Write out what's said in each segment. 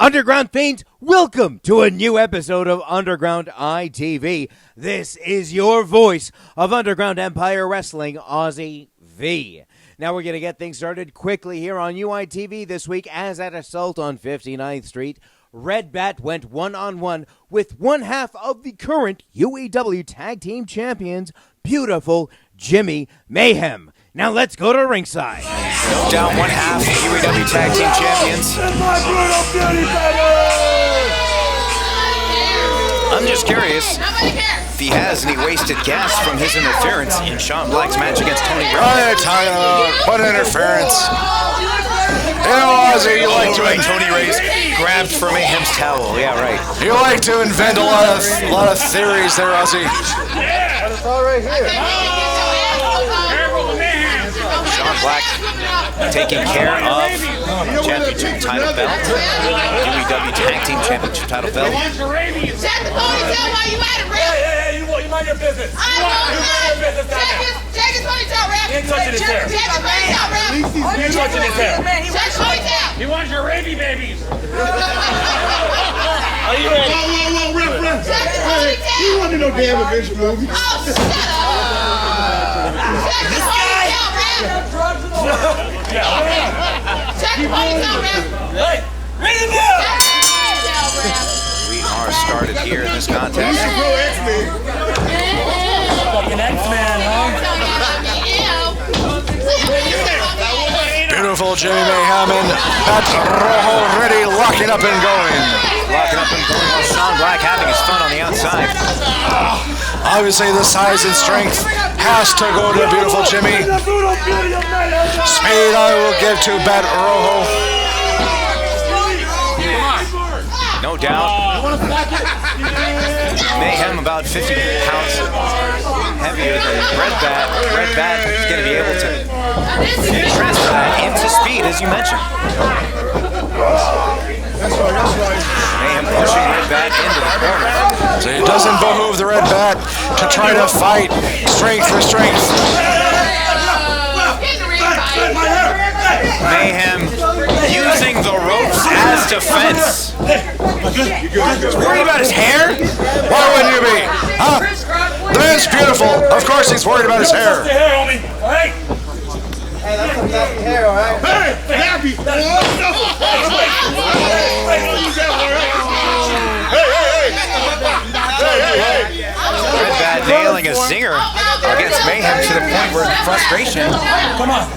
Underground Fiends, welcome to a new episode of Underground ITV. This is your voice of Underground Empire Wrestling, Aussie V. Now we're going to get things started quickly here on UiTV this week, as at Assault on 59th Street, Red Bat went one-on-one with one half of the current UEW Tag Team Champions, beautiful Jimi Mayhem. Now let's go to ringside. Down one half, UEW Tag Team Champions. I'm just curious if he has any wasted gas from his interference in Sean Black's match against Tony Ray. What interference? You know, Ozzy, you like to Tony Ray's grabbed for Mayhem's towel. Yeah, right. You like to invent a lot of theories there, Ozzy. But it's all right here. Sean Black taking care of championship title belt, UEW Tag Team Championship title belt. Check the ponytail while you at it, Rip. Hey, you mind your business. I won't. Check his ponytail, Rip. He ain't touching his hair. Check his ponytail, Rip. He ain't touching his hair. Check his ponytail. He wants your rabies babies. Are you ready? Whoa, reference. Check his ponytail. You want to know damn adventure movie? Oh, shut up. Check his ponytail, Rip. Check his ponytail, Rip. Hey, read him out. We are started here in this contest. Fucking X-Man, huh? Beautiful Jimi Mayhem and Pat Rojo ready, locking up and going. Locking up and going while Sean Black having his fun on the outside. Obviously, the size and strength has to go to beautiful Jimi. Speed I will give to Pat Rojo. No doubt. Mayhem about 50 pounds heavier than Red Bat. Red Bat is going to be able to transfer that into speed, as you mentioned. Mayhem pushing Red Bat into the corner. So it doesn't behoove the Red Bat to try to fight strength for strength. Mayhem using the ropes as defense. He's worried about his hair? Why wouldn't you be? Huh? The man's beautiful. Of course he's worried about his hair. Hey, that's some nasty hair, all right? Hey, happy. Red Bat nailing a zinger against Mayhem to the point where frustration. Come on.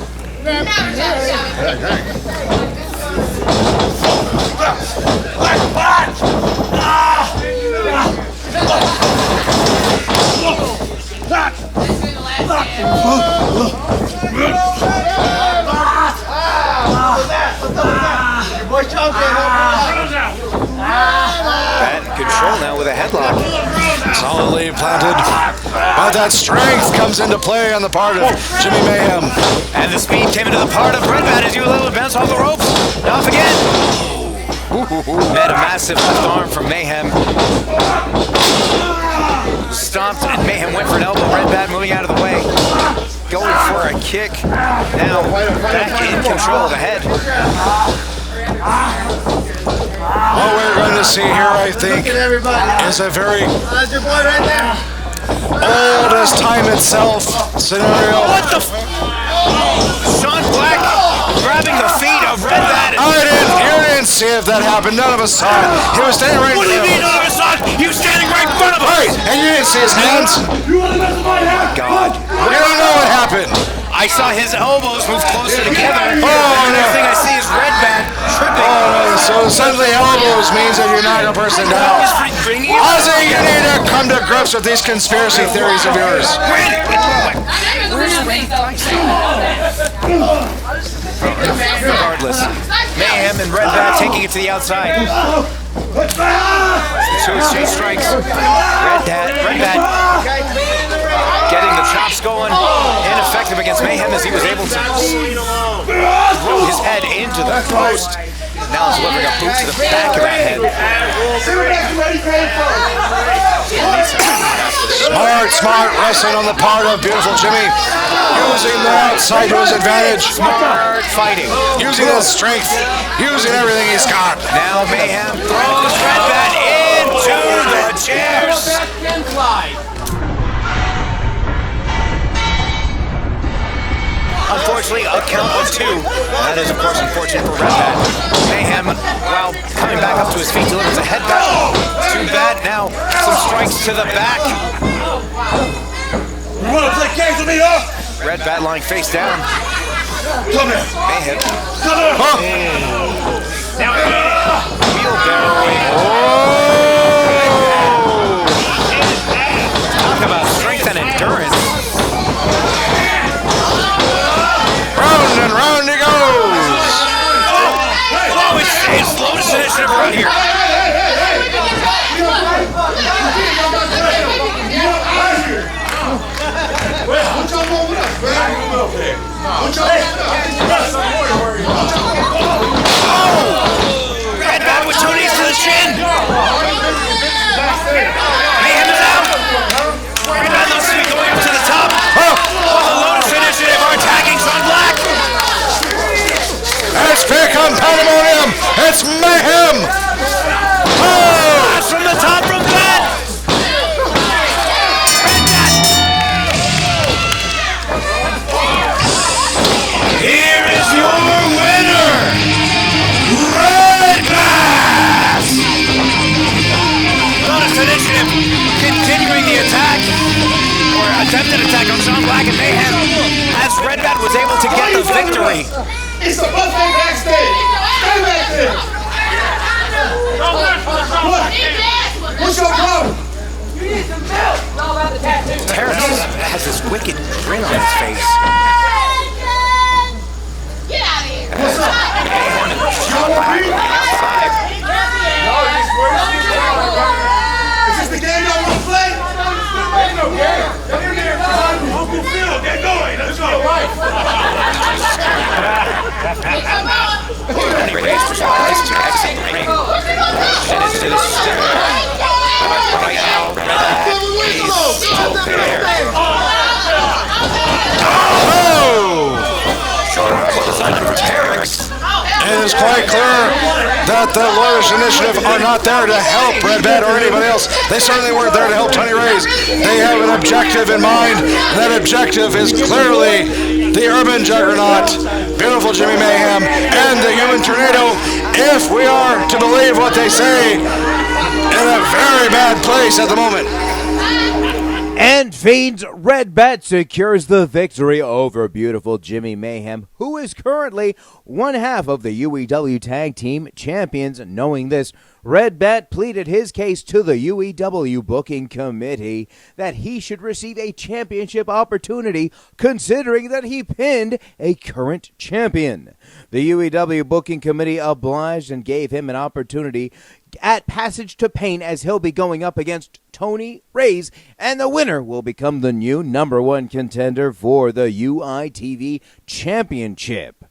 Bat in control now with a headlock. Solidly planted. But that strength comes into play on the part of Jimi Mayhem. And the speed came into the part of Red Bat as you let him bounce off the ropes. Now off again. Met a massive left arm from Mayhem. Stomped and Mayhem went for an elbow. Red Bat moving out of the way. Going for a kick. Now back in control of the head. What we're going to see here, I think, is a very old as time itself scenario. What the Sean Black grabbing the feet of Red Bat. You didn't see if that happened. None of us saw it. He was standing right What do you mean none of us saw it? He was standing right in front of us. Right, and you didn't see his hands? Oh my God. You don't know what happened. I saw his elbows move closer together. Oh, the no. next thing I see is Red Bat tripping. Oh, no, so suddenly elbows means that you're not a person down. Ozzy, you need to come to grips with these conspiracy theories of yours. Regardless, Mayhem and Red Bat taking it to the outside. Two exchange strikes. Red Bat getting the chops going. Ineffective against Mayhem as he was able to throw his head into the post. Now delivering a boot to the back of that head. Smart wrestling on the part of beautiful Jimi. Using the outside to his advantage. Smart fighting. Using his strength. Using everything he's got. Now Mayhem throws Red Bat into the chairs. Unfortunately, a count of 2. That is, of course, unfortunate for Red Bat. Mayhem, while coming back up to his feet, delivers a headbutt. Too bad now. Some strikes to the back. You wanna play games with me, huh? Red Bat lying face down. Come here. Mayhem. Come here. Wheelbarrow. Talk about strength and endurance. Round and round he goes. Oh, it's Lotus Initiative right here. Red Bat with 2 knees to the chin. Mayhem is out. Red Bat looks to be going up to the top. The Lotus Initiative are attacking Son Black. It's Pick'em Pandemonium. It's Mayhem. Blast from the top from Bat. Here is your winner, Red Bat! Lotus Initiative continuing the attack, or attempted attack on Son Black and Mayhem, as Red Bat was able to get the victory. It's a buffet backstage. Stay back there. What's your problem? You need some milk. Terex has this wicked grin on his face. Get out of here. What's up? Outside. Is this the game y'all want to play? Ain't no game. Uncle Phil, get going. Let's go. Raised for supplies to exit ring. Headed to the center. Right now, Red Bat is still there. It is quite clear that the Lotus Initiative are not there to help Red Bat or anybody else. They certainly weren't there to help Tony Reyes. They have an objective in mind, and that objective is clearly the urban juggernaut, beautiful Jimi Mayhem, and the human tornado, if we are to believe what they say, in a very bad place at the moment. And Fiends, Red Bat secures the victory over beautiful Jimi Mayhem, who is currently one half of the UEW Tag Team Champions. Knowing this, Red Bat pleaded his case to the UEW Booking Committee that he should receive a championship opportunity, considering that he pinned a current champion. The UEW Booking Committee obliged and gave him an opportunity at Passage to Pain, as he'll be going up against Tony Reyes, and the winner will become the new #1 contender for the UiTV Championship.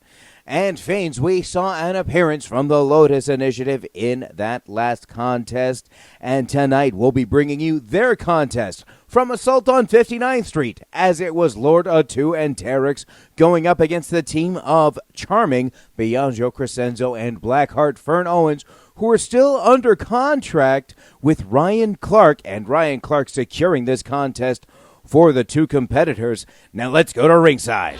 And Fiends, we saw an appearance from the Lotus Initiative in that last contest, and tonight we'll be bringing you their contest from Assault on 59th Street, as it was Lord Ateu and Terex going up against the team of Charming, Biagio, Crecenzo, and Blackhart, Fern, Owens, who are still under contract with Ryan Clark, and Ryan Clark securing this contest for the two competitors. Now let's go to ringside.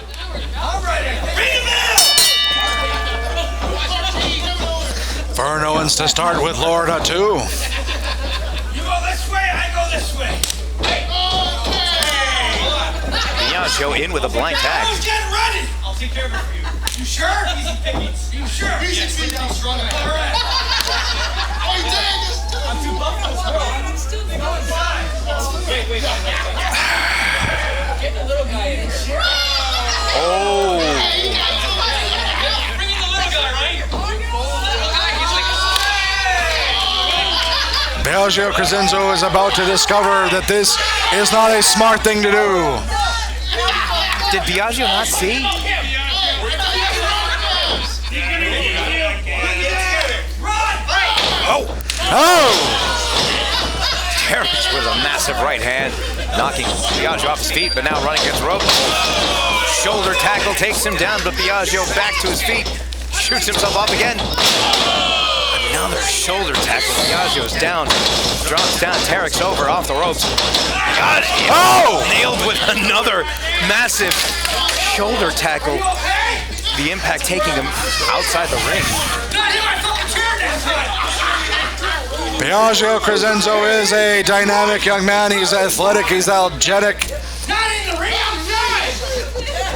Fern Owens to start with Lord Ateu. You go this way, I go this way. Biagio in with a blind tag. Get ready. I'll take care of it for you. You sure? Easy pickings. You sure? Easy pickings. All right. I'm too buff for this girl. Wait. Get the little guy in. Oh. Bring in the little guy, right? Biagio Crecenzo is about to discover that this is not a smart thing to do. Did Biagio not see? Oh! Oh! Terex with a massive right hand, knocking Biagio off his feet, but now running against the rope. Shoulder tackle takes him down, but Biagio back to his feet, shoots himself off again. Another shoulder tackle. Biagio's down, drops down. Terex over off the ropes. Got him. Oh! Nailed with another massive shoulder tackle. The impact taking him outside the ring. Biagio Crecenzo is a dynamic young man. He's athletic, he's energetic.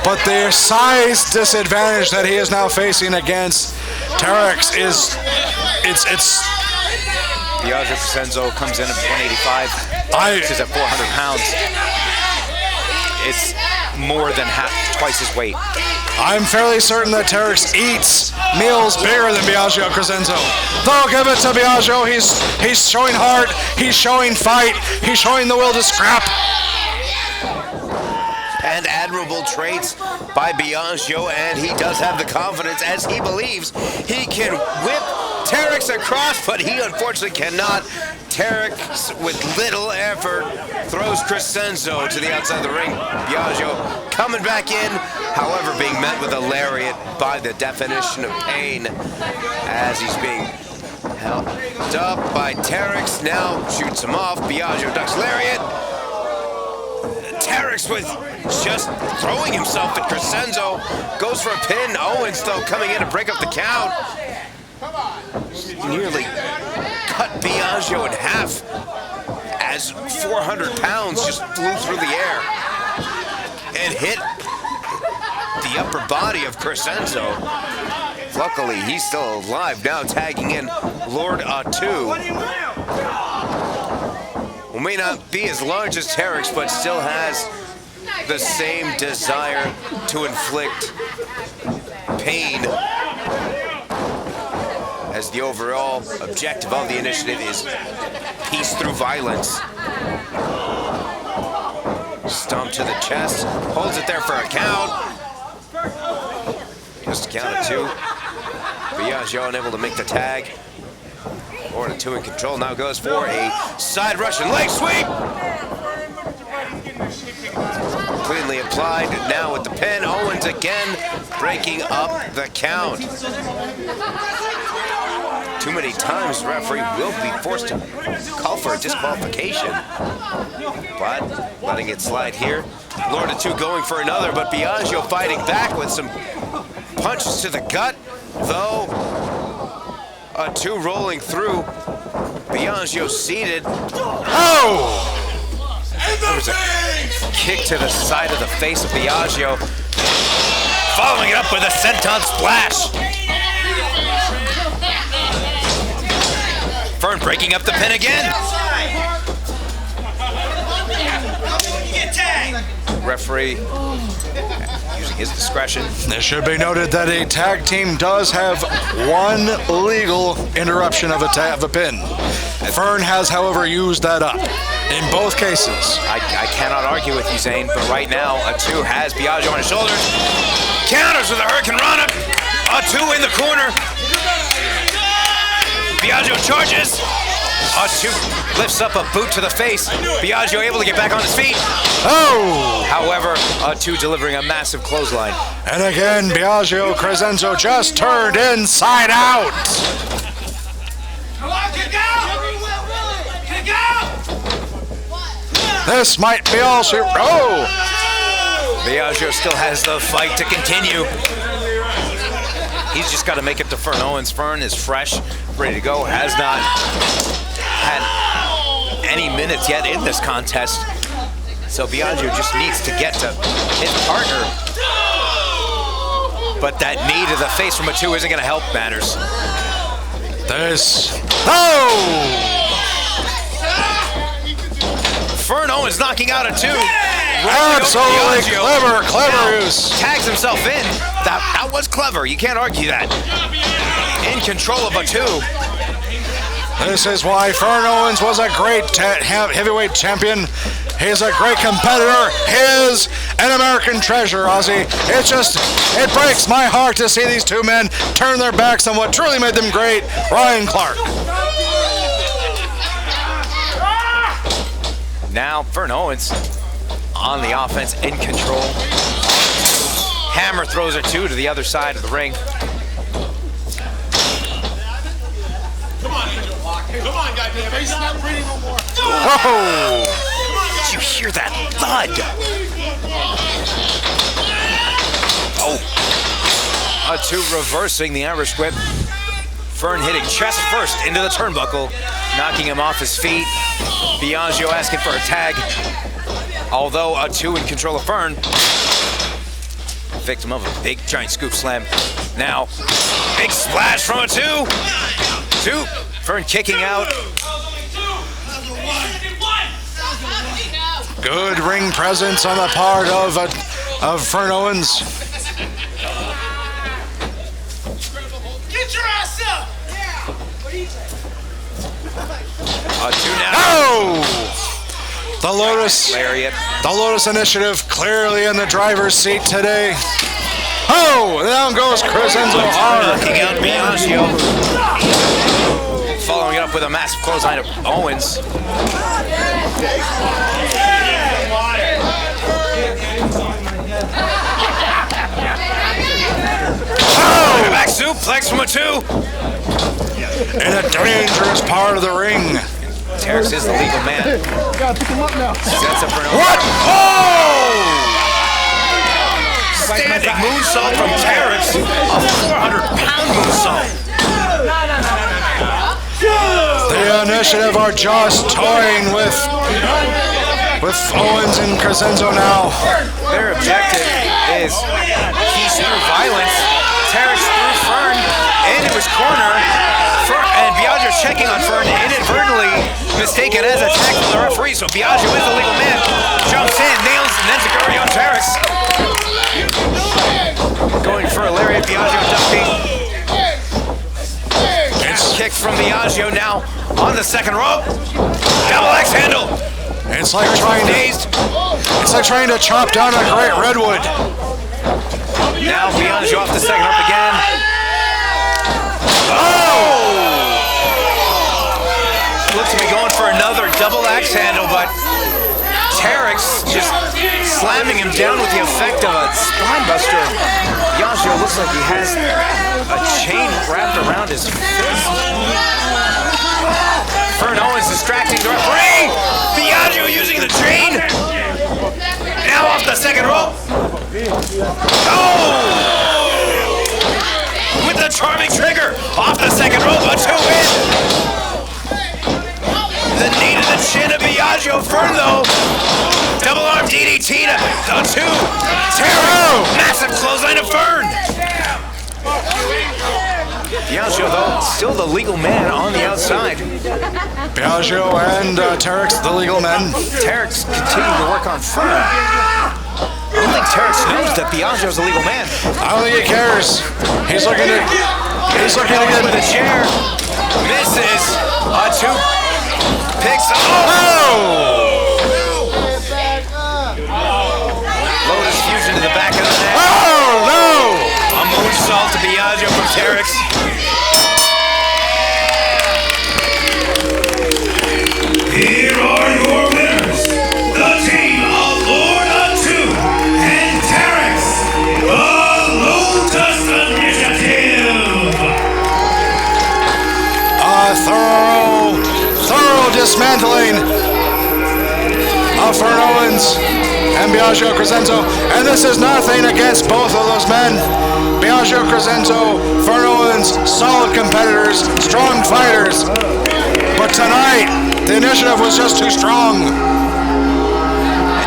But the size disadvantage that he is now facing against Terex is it's Biagio Crecenzo comes in at 185. He's at 400 pounds. It's more than twice his weight. I'm fairly certain that Terex eats meals bigger than Biagio Crecenzo. They'll give it to Biagio. He's showing heart. He's showing fight. He's showing the will to scrap. And admirable traits by Biagio, and he does have the confidence as he believes he can whip Terex across, but he unfortunately cannot. Terex, with little effort, throws Crecenzo to the outside of the ring. Biagio coming back in, however, being met with a lariat by the definition of pain as he's being held up by Terex. Now shoots him off. Biagio ducks lariat. Terex with just throwing himself at Crecenzo. Goes for a pin. Owens, though, coming in to break up the count. Nearly cut Biagio in half as 400 pounds just flew through the air and hit the upper body of Crecenzo. Luckily, he's still alive. Now tagging in Lord Ateu, who may not be as large as Terex, but still has the same desire to inflict pain, as the overall objective of the initiative is peace through violence. Stomp to the chest, holds it there for a count. Just a count of two. Biagio unable to make the tag. Lord Ateu in control, now goes for a side Russian leg sweep. Cleanly applied, now with the pin. Owens again breaking up the count. Too many times, referee will be forced to call for a disqualification. But letting it slide here. Lord Ateu going for another, but Biagio fighting back with some punches to the gut, though. Ateu rolling through. Biagio seated. Oh! There was a kick to the side of the face of Biagio. Following it up with a senton splash. Fern breaking up the pin again. Referee using his discretion. It should be noted that a tag team does have one legal interruption of a pin. Fern has, however, used that up in both cases. I cannot argue with you, Zane, but right now, Ateu has Biagio on his shoulders. Counters with a Hurricane Rana. Ateu in the corner. Biagio charges. Ateu lifts up a boot to the face. Biagio able to get back on his feet. Oh! However, Ateu delivering a massive clothesline. And again, Biagio Crecenzo just turned inside out. Come on, kick out! Kick out! This might be all she... Oh! Biagio still has the fight to continue. He's just got to make it to Fern. Owens. Fern is fresh, ready to go. Has not had any minutes yet in this contest. So Biagio just needs to get to his partner. But that knee to the face from Ateu isn't going to help matters. This... Oh! Fern Owens knocking out Ateu. Absolutely clever use. Tags himself in. That was clever. You can't argue that. In control of Ateu. This is why Fern Owens was a great heavyweight champion. He's a great competitor. He's an American treasure, Ozzy. It breaks my heart to see these two men turn their backs on what truly made them great. Ryan Clark. Now Fern Owens on the offense, in control. Hammer throws her two to the other side of the ring. Come on, Angel. Come on, goddamn. He's not breathing no more. Whoa! Did you hear that thud? Oh! Ateu reversing the Irish whip. Fern hitting chest first into the turnbuckle, knocking him off his feet. Biagio asking for a tag. Although Ateu in control of Fern. Victim of a big giant scoop slam. Now, big splash from Ateu. Fern kicking out. Good ring presence on the part of Fern Owens. Get your ass up! Ateu now. Oh! The Lariat. Lotus Initiative clearly in the driver's seat today. Oh! Down goes Crecenzo hard. Knocking out Biagio. Following it up with a massive clothesline of Owens. Oh! Back suplex from Ateu. In a dangerous part of the ring. Terex is the legal man. Gotta pick him up now. Sets up for an What? Oh! standing moonsault from Terex. A 400-pound moonsault. The Initiative are just toying with Owens and Crecenzo now. Their objective is he's through violence. Terex threw Fern into his corner. And Biagio checking on Fern, inadvertently mistaken as a attack from the referee. So Biagio is the legal man. Jumps in, nails Nenziguri on Terex. Going for a lariat, Biagio ducking. Kick from Biagio now on the second rope. Double axe handle. It's like trying to chop down a great redwood. Now Biagio off the second rope again. Oh! Looks to be going for another double axe handle, but Terex just slamming him down with the effect of a spine buster. Biagio looks like he has a chain wrapped around his fist. Fern Owens distracting the referee. Biagio using the chain. Now off the second rope. Oh! With the charming trigger. Off the second rope. A 2-win. The knee to the chin of Biagio. Fern though. Double arm DDT to Ateu. Terex. Massive clothesline of Fern. Biagio though, still the legal man on the outside. Biagio and Terex, the legal men. Terex continuing to work on Fern. I don't think Terex knows that Biagio's the legal man. I don't think he cares. He's looking to get with a chair. Misses. Ateu picks up. Oh! Lotus fusion to the back of the neck. Oh no! A moonsault to Biagio from Terex. Here are your winners, the team of Lord Ateu and Terex, the Lotus Initiative. A thorough dismantling of Fern Owens and Biagio Crecenzo. And this is nothing against both of those men. Biagio Crecenzo, Fern Owens, solid competitors, strong fighters. But tonight, the Initiative was just too strong.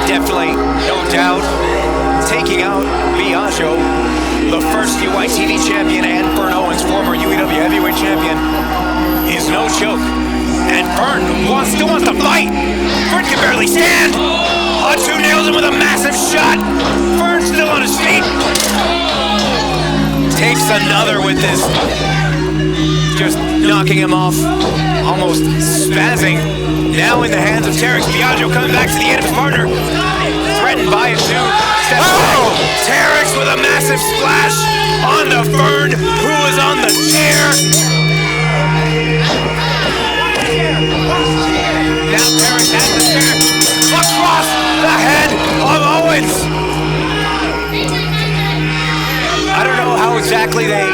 Definitely, no doubt, taking out Biagio, the first UiTV champion, and Fern Owens, former UEW heavyweight champion, is no joke. And Fern still wants to fight. Fern can barely stand. Ateu nails him with a massive shot. Fern still on his feet. Takes another with this. Just knocking him off, almost spazzing. Now in the hands of Terex. Biagio coming back to the end of his partner. Threatened by Ateu. Steps back. Terex with a massive splash onto Fern, who is on the chair. Now Terex has the chair. across the head of Owens. I don't know how exactly they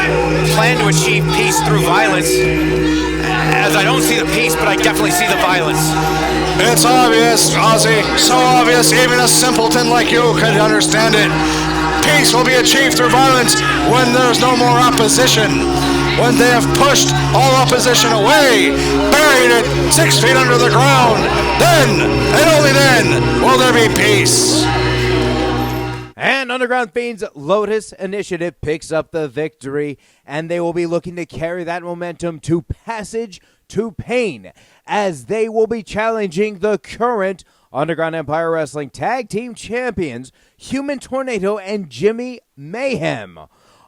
plan to achieve peace through violence, as I don't see the peace, but I definitely see the violence. It's obvious, Ozzy. So obvious, even a simpleton like you could understand it. Peace will be achieved through violence when there's no more opposition. When they have pushed all opposition away, buried it 6 feet under the ground, then, and only then, will there be peace. And Underground Fiends' Lotus Initiative picks up the victory, and they will be looking to carry that momentum to Passage to Pain, as they will be challenging the current Underground Empire Wrestling Tag Team Champions, Human Tornado and Jimi Mayhem.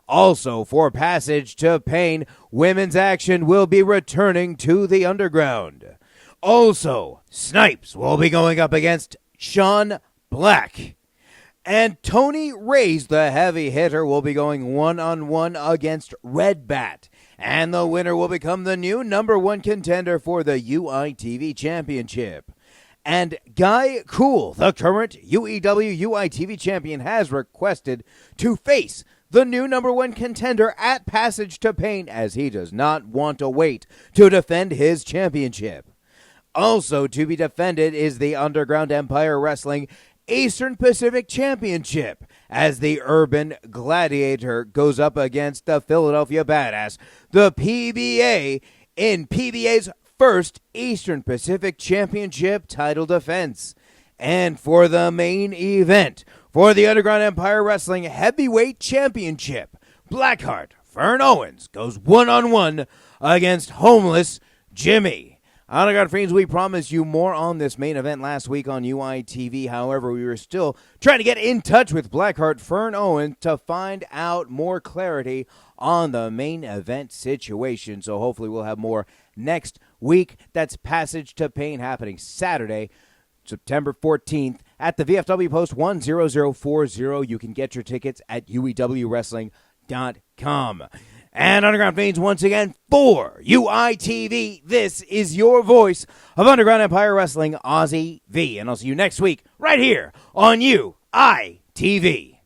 Also, for Passage to Pain, women's action will be returning to the Underground. Also, Snipes will be going up against Sean Black. And Tony Reyes, the heavy hitter, will be going one-on-one against Red Bat. And the winner will become the new #1 contender for the UiTV Championship. And Guy Cool, the current UEW UiTV champion, has requested to face the new #1 contender at Passage to Pain, as he does not want to wait to defend his championship. Also to be defended is the Underground Empire Wrestling Eastern Pacific Championship, as the Urban Gladiator goes up against the Philadelphia Badass, the PBA, in PBA's first Eastern Pacific Championship title defense. And for the main event, for the Underground Empire Wrestling Heavyweight Championship, Blackhart, Fern Owens, goes one-on-one against Homeless Jimi. Underground Fiends, we promised you more on this main event last week on UiTV. However, we were still trying to get in touch with Blackheart Fern Owens to find out more clarity on the main event situation. So hopefully we'll have more next week. That's Passage to Pain, happening Saturday, September 14th at the VFW Post 10040. You can get your tickets at uewwrestling.com. And Underground Fiends, once again, for UiTV, this is your voice of Underground Empire Wrestling, Ozzy V. And I'll see you next week right here on UiTV.